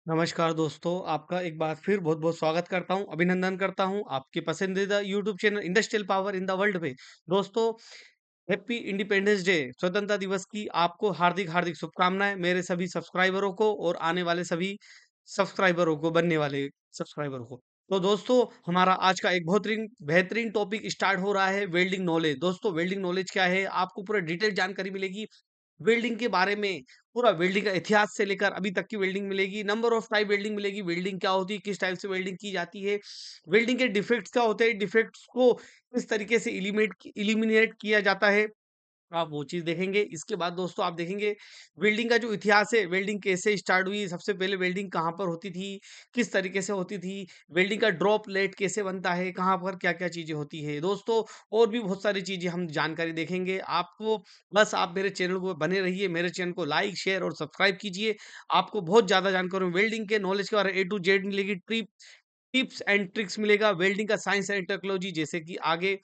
नमस्कार दोस्तों, आपका एक बार फिर बहुत-बहुत स्वागत करता हूँ, अभिनंदन करता हूँ आपके पसंदीदा YouTube channel industrial power in the world पे। दोस्तों, हैप्पी इंडिपेंडेंस डे स्वतंत्रता दिवस की आपको हार्दिक-हार्दिक शुभकामनाएँ मेरे सभी सब्सक्राइबरों को और आने वाले सभी सब्सक्राइबरों को, बनने वाले सब्सक्राइबरों को। तो दोस्तों, हमारा आज का एक बेहतरीन बेहतरीन टॉपिक स्टार्ट हो रहा है वेल्डिंग नॉलेज। दोस्तों, वेल्डिंग नॉलेज क्या है? आपको पूरा डिटेल जानकारी मिलेगी वेल्डिंग के बारे में, पूरा वेल्डिंग का इतिहास से लेकर अभी तक की वेल्डिंग मिलेगी, नंबर ऑफ टाइप वेल्डिंग मिलेगी, वेल्डिंग क्या होती है, किस टाइप से वेल्डिंग की जाती है, वेल्डिंग के डिफेक्ट्स क्या होते हैं, डिफेक्ट्स को किस तरीके से इलिमिनेट किया जाता है, आप वो चीज़ देखेंगे। इसके बाद दोस्तों आप देखेंगे वेल्डिंग का जो इतिहास है, वेल्डिंग कैसे स्टार्ट हुई, सबसे पहले वेल्डिंग कहाँ पर होती थी, किस तरीके से होती थी, वेल्डिंग का ड्रॉप लेट कैसे बनता है, कहाँ पर क्या-क्या चीज़ें होती है। दोस्तों और भी बहुत सारी चीज़ें हम जानकारी देखेंगे। आपको बस आप मेरे चैनल को बने रहिए, मेरे चैनल को लाइक, शेयर और सब्सक्राइब कीजिए। आपको बहुत ज़्यादा जानकारी वेल्डिंग के नॉलेज के बारे में ए टू जेड मिलेगी, टिप्स एंड ट्रिक्स मिलेगा, वेल्डिंग का साइंस एंड टेक्नोलॉजी जैसे कि आगे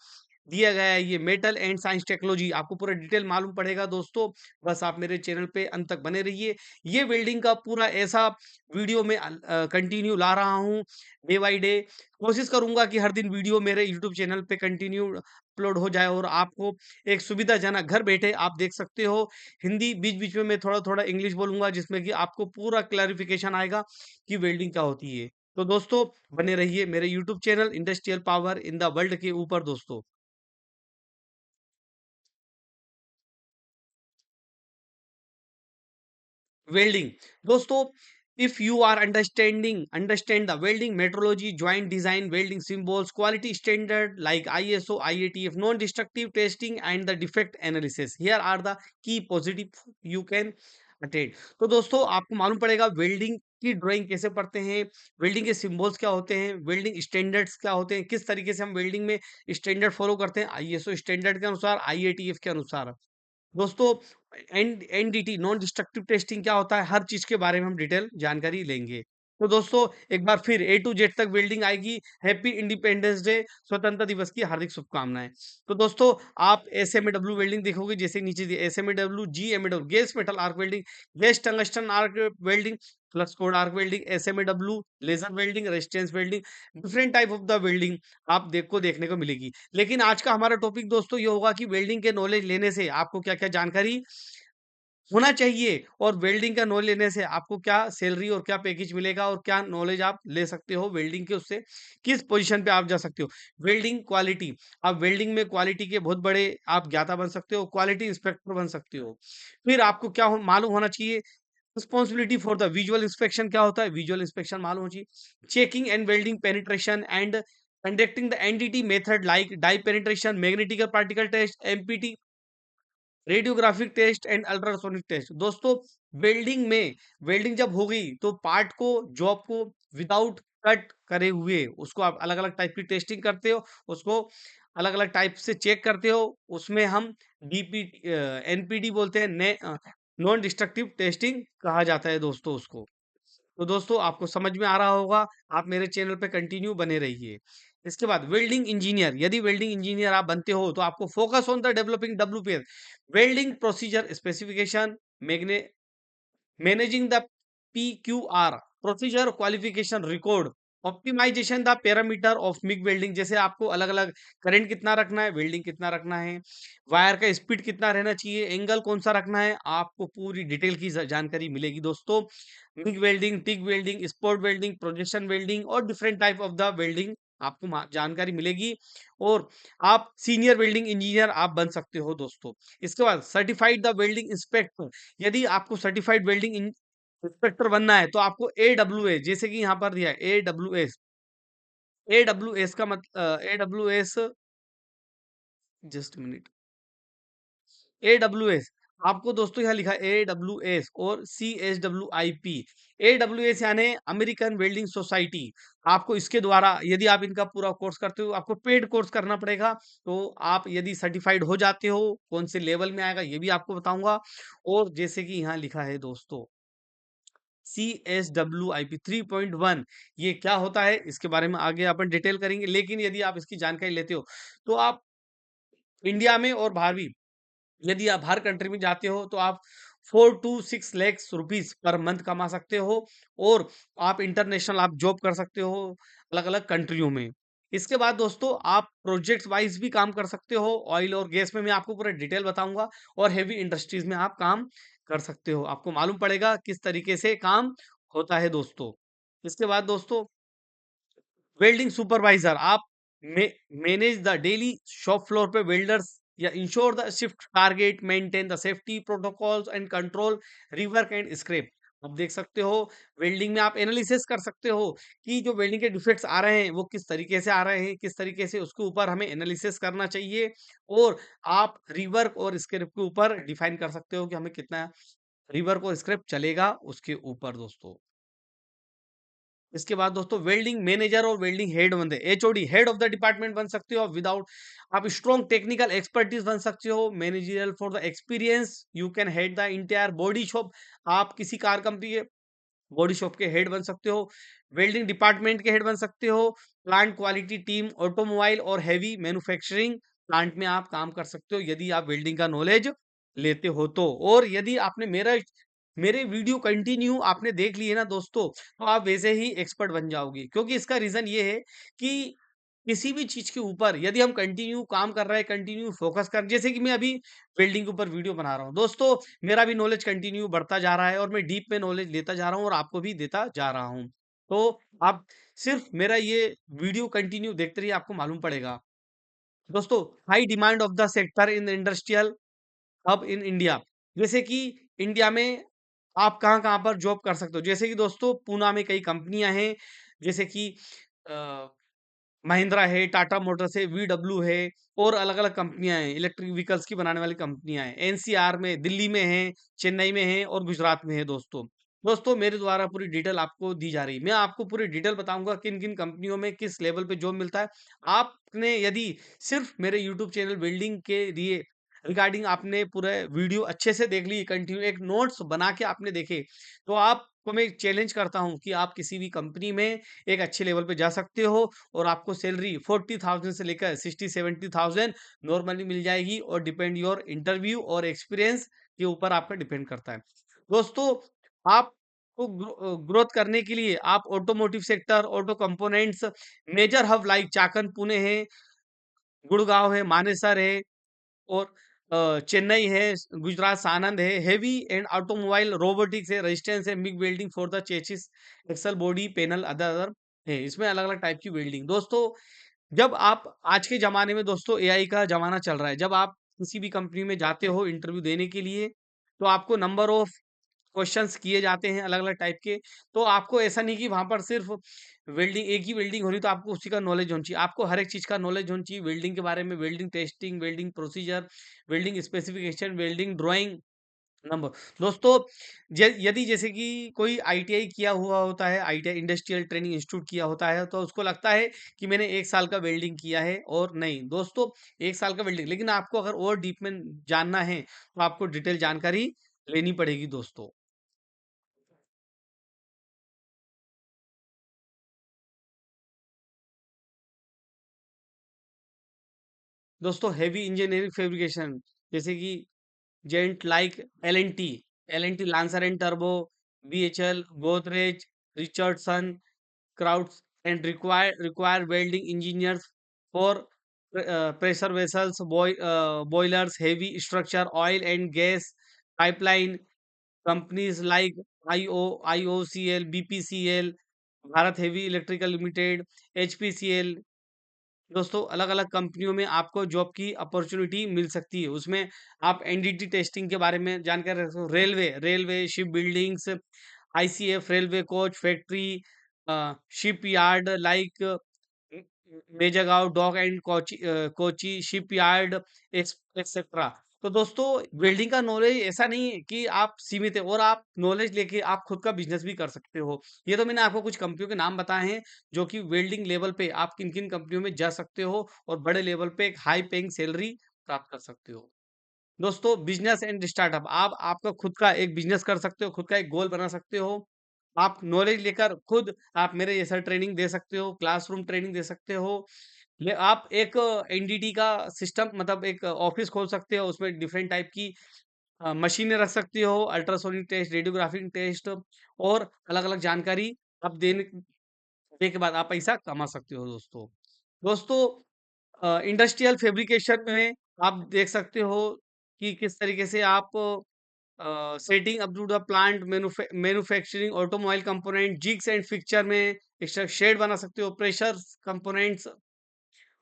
दिया गया है ये मेटल एंड साइंस टेक्नोलॉजी आपको पूरा डिटेल मालूम पड़ेगा दोस्तों। बस आप मेरे चैनल पे अंत तक बने रहिए। ये वेल्डिंग का पूरा ऐसा वीडियो में कंटिन्यू ला रहा हूँ डे बाय डे। कोशिश करूँगा कि हर दिन वीडियो मेरे यूट्यूब चैनल पे कंटिन्यू अपलोड हो जाए और आपको एक सुविधाजनक घर बैठे आप देख सकते हो। हिंदी बीच-बीच में मैं थोड़ा-थोड़ा इंग्लिश बोलूँगा जिसमें कि आपको पूरा क्लैरिफ़िकेशन आएगा कि वेल्डिंग क्या होती है। तो दोस्तों बने रहिए मेरे YouTube channel industrial power in the world के ऊपर दोस्तों। वेल्डिंग दोस्तों if you are understand the welding metrology joint design welding symbols quality standard like ISO IATF non destructive testing and the defect analysis here are the key positive you can attend. तो दोस्तों आपको मालूम पड़ेगा welding की drawing कैसे पढ़ते हैं, welding के सिंबल्स क्या होते हैं, वेल्डिंग स्टैंडर्ड्स क्या होते हैं, किस तरीके से हम वेल्डिंग में स्टैंडर्ड फॉलो करते हैं, ISO स्टैंडर्ड के अनुसार, IATF के अनुसार। दोस्तों एनडीटी नॉन डिस्ट्रक्टिव टेस्टिंग क्या होता है हर चीज के बारे में हम डिटेल जानकारी लेंगे। तो दोस्तों एक बार फिर ए टू जेड तक वेल्डिंग आएगी। हैप्पी इंडिपेंडेंस डे स्वतंत्रता दिवस की हार्दिक शुभकामनाएं। तो दोस्तों आप एसएमडब्ल्यू वेल्डिंग देखोगे जैसे नीचे दिए SMW GMW gas metal arc welding, gas tungsten arc welding, flux cored arc welding, SMW laser welding, resistance welding, different type of the welding आप देखो देखने को मिलेगी। लेकिन आज का हमारा टॉपिक दोस्तों ये होगा कि वेल्डिंग के नॉलेज लेने से आपको क्या-क्या जानकारी होना चाहिए और वेल्डिंग का नॉलेज लेने से आपको क्या सैलरी और क्या पैकेज मिलेगा और क्या नॉलेज आप ले सकते हो वेल्डिंग के उससे किस पोजीशन पे आप जा सकते हो। वेल्डिंग क्वालिटी, आप वेल्डिंग में क्वालिटी के बहुत बड़े आप ज्ञाता बन सकते हो, क्वालिटी इंस्पेक्टर बन सकते हो। फिर आपको क्या मालूम होना चाहिए responsibility for the visual inspection क्या होता है, विजुअल इंस्पेक्शन मालूम होना चाहिए। Checking and welding penetration and conducting the NDT method like dye penetration, magnetic particle test, MPT, radiographic test and ultrasonic test. दोस्तों वेल्डिंग में वेल्डिंग जब हो गई तो पार्ट को जॉब को विदाउट कट करे हुए उसको आप अलग अलग टाइप की टेस्टिंग करते हो, उसको अलग अलग टाइप से चेक करते हो, उसमें हम डीपी एनपीडी बोलते हैं, नॉन डिस्ट्रक्टिव टेस्टिंग कहा जाता है दोस्तों उसको। तो दोस्तों आपको समझ में आ रहा होगा, आप मेरे चैनल पे कंटिन्यू बने रहिए। इसके बाद वेल्डिंग इंजीनियर, यदि वेल्डिंग इंजीनियर आप बनते हो तो आपको focus on the developing WPS welding procedure specification, मैग्ने managing the PQR procedure qualification record, optimisation the parameter of MIG welding जैसे आपको अलग-अलग करंट कितना रखना है, वेल्डिंग कितना रखना है, वायर का स्पीड कितना रहना चाहिए, एंगल कौन-सा रखना है, आपको पूरी डिटेल की जानकारी मिलेगी दोस्तों। MIG welding, TIG welding, spot welding, projection welding और different type of the welding आपको जानकारी मिलेगी और आप सीनियर वेल्डिंग इंजीनियर आप बन सकते हो दोस्तों। इसके बाद सर्टिफाइड द वेल्डिंग इंस्पेक्टर, यदि आपको सर्टिफाइड वेल्डिंग इंस्पेक्टर बनना है तो आपको AWS जैसे कि यहाँ पर दिया है AWS का AWS जस्ट मिनट AWS आपको दोस्तों यहाँ लिखा है AWS और CSWIP। AWS यानी अमेरिकन वेल्डिंग सोसाइटी, आपको इसके द्वारा यदि आप इनका पूरा कोर्स करते हो आपको पेड कोर्स करना पड़ेगा। तो आप यदि सर्टिफाइड हो जाते हो कौन से लेवल में आएगा ये भी आपको बताऊंगा। और जैसे कि यहाँ लिखा है दोस्तों CSWIP 3.1 ये क्या होता है इसके बारे में आगे अपन डिटेल करेंगे। लेकिन यदि आप इसकी जानकारी लेते हो तो आप इंडिया में और बाहर भी यदि आप हर कंट्री में जाते हो तो आप 4 to 6 lakhs rupees per month कमा सकते हो, और आप इंटरनेशनल आप जॉब कर सकते हो अलग अलग कंट्रियों में। इसके बाद दोस्तों आप प्रोजेक्ट वाइज भी काम कर सकते हो, ऑयल और गैस में मैं आपको पूरा डिटेल बताऊंगा, और हेवी इंडस्ट्रीज में आप काम कर सकते हो, आपको मालूम पड़ेगा किस तरीके से काम होता है दोस्तों। इसके बाद दोस्तों वेल्डिंग सुपरवाइजर, आप manage the daily shop floor पे वेल्डर्स या ensure the shift target, maintain the safety protocols and control rework and scrap. आप देख सकते हो वेल्डिंग में आप एनालिसिस कर सकते हो कि जो वेल्डिंग के डिफेक्ट्स आ रहे हैं वो किस तरीके से आ रहे हैं, किस तरीके से उसके ऊपर हमें एनालिसिस करना चाहिए, और आप रिवर्क और स्क्रैप के ऊपर डिफाइन कर सकते हो कि हमें कितना रिवर्क और स्क्रैप चलेगा उसके ऊपर दोस्तों। इसके बाद दोस्तों वेल्डिंग मैनेजर और वेल्डिंग हेड बनते हैं, HOD head of the department बन सकते हो विदाउट, आप स्ट्रॉन्ग टेक्निकल एक्सपर्टीज बन सकते हो, managerial for the experience, you can head the entire body shop, आप किसी कार कंपनी के बॉडी शॉप के हेड बन सकते हो, वेल्डिंग डिपार्टमेंट के हेड बन सकते हो, प्लांट क्वालिटी टीम ऑटोमोबाइल और हैवी मैन्युफैक्चरिंग प्लांट में आप काम कर सकते हो यदि आप वेल्डिंग का नॉलेज लेते हो तो। और यदि आपने मेरे वीडियो कंटिन्यू आपने देख लिए ना दोस्तों, तो आप वैसे ही एक्सपर्ट बन जाओगे, क्योंकि इसका रीजन ये है कि किसी भी चीज के ऊपर यदि हम कंटिन्यू काम कर रहे हैं, कंटिन्यू फोकस कर, जैसे कि मैं अभी वेल्डिंग के ऊपर वीडियो बना रहा हूँ दोस्तों, मेरा भी नॉलेज कंटिन्यू बढ़ता जा रहा है और मैं डीप में नॉलेज लेता जा रहा हूँ और आपको भी देता जा रहा हूँ। तो आप सिर्फ मेरा ये वीडियो कंटिन्यू देखते रहिए, आपको मालूम पड़ेगा। दोस्तों high demand of the sector in industrial hub in India, जैसे कि इंडिया में आप कहाँ-कहाँ पर जॉब कर सकते हो। जैसे कि दोस्तों पूना में कई कंपनियाँ हैं, जैसे कि अ, महिंद्रा है, टाटा मोटर्स है, वीडब्ल्यू है, और अलग-अलग कंपनियाँ हैं, इलेक्ट्रिक व्हीकल्स की बनाने वाली कंपनियाँ हैं। एनसीआर में, दिल्ली में है, चेन्नई में है और गुजरात में है दोस्तों। दोस्तों मेरे द्वारा पूरी डिटेल आपको दी जा रही है। मैं आपको पूरी डिटेल बताऊँगा किन-किन कंपनियों में किस लेवल पे जॉब मिलता है। आपने यदि सिर्फ़ मेरे यूट्यूब चैनल बिल्डिंग के लिए रिगार्डिंग आपने पूरा वीडियो अच्छे से देख ली, कंटिन्यू एक नोट्स बना के आपने देखे, तो आपको मैं चैलेंज करता हूँ कि आप किसी भी कंपनी में एक अच्छे लेवल पे जा सकते हो, और आपको सैलरी 40,000 से लेकर 60-70,000 नॉर्मली मिल जाएगी, और डिपेंड योर इंटरव्यू और एक्सपीरियंस के ऊपर आपका डिपेंड करता है। दोस्तों आपको ग्रोथ करने के लिए आप automotive sector, auto components, major hub like Chakan Pune है, गुड़गांव है, मानेसर है, और चेन्नई है, गुजरात सानंद है, हेवी एंड ऑटोमोबाइल रोबोटिक्स है, रेजिस्टेंस है, MIG welding for the chassis, axle body panel other other है। इसमें अलग अलग टाइप की वेल्डिंग दोस्तों, जब आप आज के ज़माने में दोस्तों एआई का ज़माना चल रहा है, जब आप किसी भी कंपनी में जाते हो इंटरव्यू देने के लिए, तो आपको नंबर ऑफ क्वेश्चंस किए जाते हैं अलग-अलग टाइप के। तो आपको ऐसा नहीं कि वहाँ पर सिर्फ़ वेल्डिंग एक ही वेल्डिंग हो रही, तो आपको उसी का नॉलेज होना चाहिए। आपको हर एक चीज़ का नॉलेज होना चाहिए वेल्डिंग के बारे में, welding testing, welding procedure, welding specification, welding drawing number. दोस्तों यदि जैसे कि कोई आईटीआई किया हुआ होता है, आईटीआई इंडस्ट्रियल ट्रेनिंग इंस्टीट्यूट किया होता है, तो उसको लगता है कि मैंने 1 साल का वेल्डिंग किया है, और नहीं दोस्तों 1 साल का वेल्डिंग, लेकिन आपको अगर और डीप में जानना है तो आपको डिटेल जानकारी लेनी पड़ेगी दोस्तों। दोस्तों हेवी इंजीनियरिंग फैब्रिकेशन, जैसे कि giant like L and T Larsen and टर्बो, BHEL, Godrej, Richardson, crowds and require welding engineers for pressure vessels, boilers, heavy structure, oil and gas pipeline companies like IOCL, BPCL, Bharat Heavy Electrical Limited, HPCL। दोस्तों अलग-अलग कंपनियों में आपको job की opportunity मिल सकती है। उसमें आप एनडीटी टेस्टिंग के बारे में जानकारी रख सकते हो। Railway, ship buildings, ICF, railway coach factory, shipyard like Mazagon dock and Kochi shipyard etcetera. तो दोस्तों वेल्डिंग का नॉलेज ऐसा नहीं है कि आप सीमित है, और आप नॉलेज लेके आप खुद का बिजनेस भी कर सकते हो। ये तो मैंने आपको कुछ कंपनियों के नाम बताए हैं, जो कि वेल्डिंग लेवल पे आप किन-किन कंपनियों में जा सकते हो और बड़े लेवल पे एक हाई पेइंग सैलरी प्राप्त कर सकते हो। दोस्तों बिजनेस एंड स्टार्टअप, आप आपका खुद का एक बिजनेस कर सकते हो, खुद का एक गोल बना सकते हो। आप नॉलेज लेकर खुद आप मेरे जैसा ट्रेनिंग दे सकते हो, क्लासरूम ट्रेनिंग दे सकते हो। ये आप एक एनडीटी का सिस्टम, मतलब एक ऑफिस खोल सकते हो, उसमें डिफरेंट टाइप की मशीनें रख सकते हो, अल्ट्रासोनिक टेस्ट, रेडियोग्राफिक टेस्ट और अलग-अलग जानकारी आप दे के बाद आप पैसा कमा सकते हो दोस्तों। दोस्तों इंडस्ट्रियल फैब्रिकेशन में आप देख सकते हो कि किस तरीके से आप setting up to the plant manufacturing automobile component jigs and fixture में शेड बना सकते हो, प्रेशर कंपोनेंट्स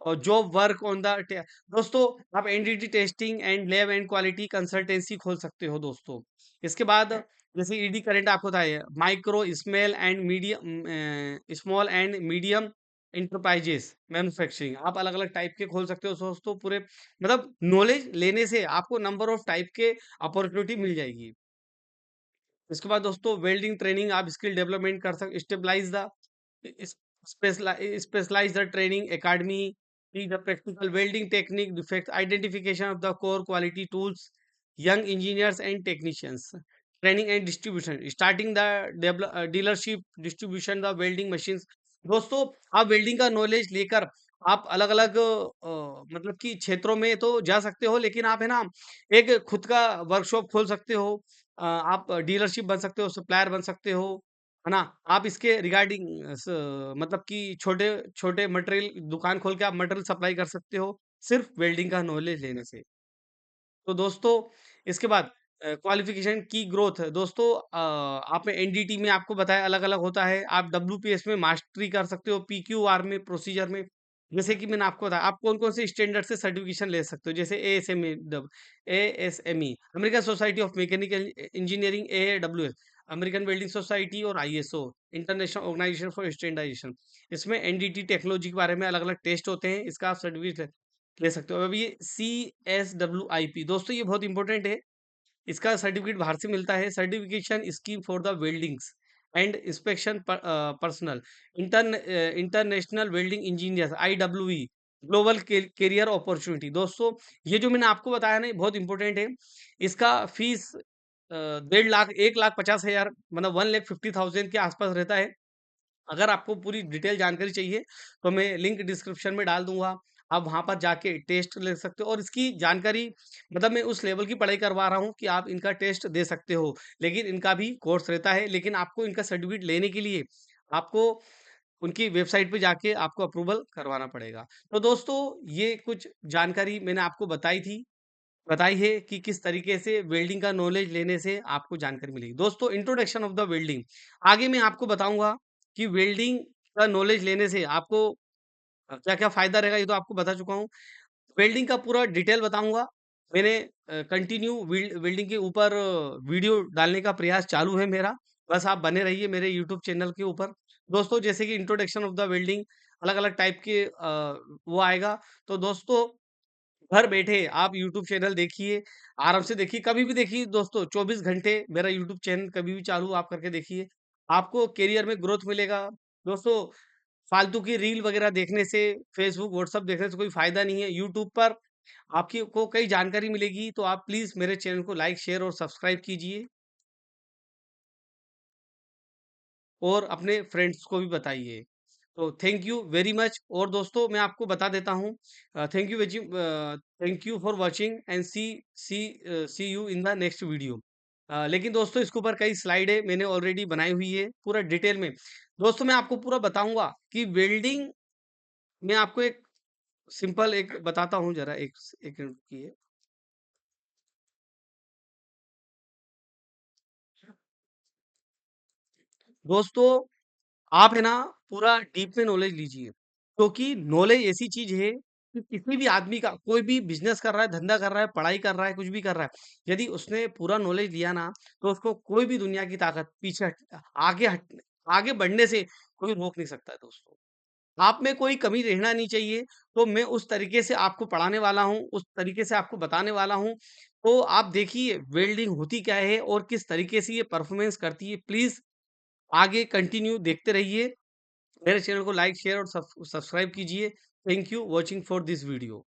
और जॉब वर्क ऑन द दोस्तों आप NDT testing and lab and quality consultancy खोल सकते हो दोस्तों। इसके बाद जैसे ईडी करंट आपको बताया micro small and medium enterprises manufacturing आप अलग अलग टाइप के खोल सकते हो दोस्तों। पूरे मतलब नॉलेज लेने से आपको नंबर ऑफ टाइप के अपॉर्चुनिटी मिल जाएगी। इसके बाद दोस्तों वेल्डिंग ट्रेनिंग आप स्किल डेवलपमेंट कर सकते stabilize the specialize the training academy teach the practical welding technique defect identification of the core quality tools young engineers and technicians training and distribution starting the dealership distribution the welding machines। दोस्तों आप welding का knowledge लेकर आप अलग अलग मतलब कि क्षेत्रों में तो जा सकते हो, लेकिन आप है ना एक खुद का वर्कशॉप खोल सकते हो। आप डीलरशिप बन सकते हो, सप्लायर बन सकते हो, है ना? आप इसके रिगार्डिंग मतलब कि छोटे-छोटे मटेरियल दुकान खोल के आप मटेरियल सप्लाई कर सकते हो, सिर्फ़ वेल्डिंग का नॉलेज लेने से। तो दोस्तों इसके बाद क्वालिफिकेशन की ग्रोथ है। दोस्तों आपने एनडीटी में आपको बताया अलग-अलग होता है। आप डब्ल्यूपीएस में मास्टरी कर सकते हो, पीक्यूआर में प्रोसीजर में जैसे कि मैंने आपको बताया आप कौन-कौन से स्टैंडर्ड से सर्टिफिकेशन ले सकते हो जैसे ASME American society of mechanical engineering AWS American welding society और ISO international organisation for standardisation. इसमें एनडीटी टेक्नोलॉजी के बारे में अलग-अलग टेस्ट होते हैं। इसका आप सर्टिफिकेट ले सकते हो। अब ये CSWIP दोस्तों ये बहुत इंपॉर्टेंट है। इसका सर्टिफिकेट बाहर से मिलता है। Certification scheme for the weldings and inspection personal international welding engineers IWE global career opportunity. दोस्तों ये जो मैंने आपको बताया ना ये बहुत इंपॉर्टेंट है। इसका फीस 1.5 लाख 1,50,000 मतलब 1,50,000 के आसपास रहता है। अगर आपको पूरी डिटेल जानकारी चाहिए तो मैं लिंक डिस्क्रिप्शन में डाल दूंगा। आप वहां पर जाके टेस्ट ले सकते हो और इसकी जानकारी मतलब मैं उस लेवल की पढ़ाई करवा रहा हूँ कि आप इनका टेस्ट दे सकते हो, लेकिन इनका भी कोर्स रहता है। लेकिन आपको इनका सर्टिफिकेट लेने के लिए आपको उनकी वेबसाइट पे जाके आपको अप्रूवल करवाना पड़ेगा। तो दोस्तों ये कुछ जानकारी मैंने आपको बताई है कि किस तरीके से वेल्डिंग का नॉलेज लेने से आपको जानकारी मिलेगी। दोस्तों इंट्रोडक्शन ऑफ द वेल्डिंग आगे मैं आपको बताऊंगा कि वेल्डिंग का नॉलेज लेने से आपको क्या-क्या फ़ायदा रहेगा, ये तो आपको बता चुका हूँ। वेल्डिंग का पूरा डिटेल बताऊँगा। मैंने कंटिन्यू वेल्डिंग के ऊपर वीडियो डालने का प्रयास चालू है मेरा। बस आप बने रहिए मेरे यूट्यूब चैनल के ऊपर। दोस्तों जैसे कि इंट्रोडक्शन ऑफ द वेल्डिंग अलग-अलग टाइप के वो आएगा। तो दोस्तों घर बैठे आप यूट्यूब चैनल देखिए, आराम से देखिए, कभी भी देखिए दोस्तों 24 घंटे मेरा यूट्यूब चैनल कभी भी चालू आप करके देखिए। आपको करियर में ग्रोथ मिलेगा। दोस्तों फालतू की रील वगैरह देखने से, फेसबुक, व्हाट्सएप देखने से कोई फ़ायदा नहीं है। यूट्यूब पर आपकी को कई जानकारी मिलेगी, तो आप प्लीज़ मेरे चैनल को लाइक, शेयर और सब्सक्राइब कीजिए और अपने फ्रेंड्स को भी बताइए। तो थैंक यू वेरी मच और दोस्तों मैं आपको बता देता हूँ thank you for watching and see you in the next video. लेकिन दोस्तों इसके ऊपर कई स्लाइडें मैंने ऑलरेडी बनाई हुई है पूरा डिटेल में। दोस्तों मैं आपको पूरा बताऊंगा कि वेल्डिंग में आपको एक सिंपल एक बताता हूँ जरा एक मिनट की दोस्तों आप है ना पूरा डीप में नॉलेज लीजिए, क्योंकि नॉलेज ऐसी चीज है कि किसी भी आदमी का कोई भी बिजनेस कर रहा है, धंधा कर रहा है, पढ़ाई कर रहा है, कुछ भी कर रहा है, यदि उसने पूरा नॉलेज लिया ना तो उसको कोई भी दुनिया की ताकत आगे बढ़ने से कोई रोक नहीं सकता है दोस्तों। आप में कोई कमी रहना नहीं चाहिए, तो मैं उस तरीके से आपको पढ़ाने वाला हूँ, उस तरीके से आपको बताने वाला हूँ। तो आप देखिए वेल्डिंग होती क्या है और किस तरीके से ये परफॉर्मेंस करती है। प्लीज आगे कंटिन्यू देखते रहिए। मेरे चैनल को लाइक, शेयर और सब्सक्राइब कीजिए। Thank you watching for this video.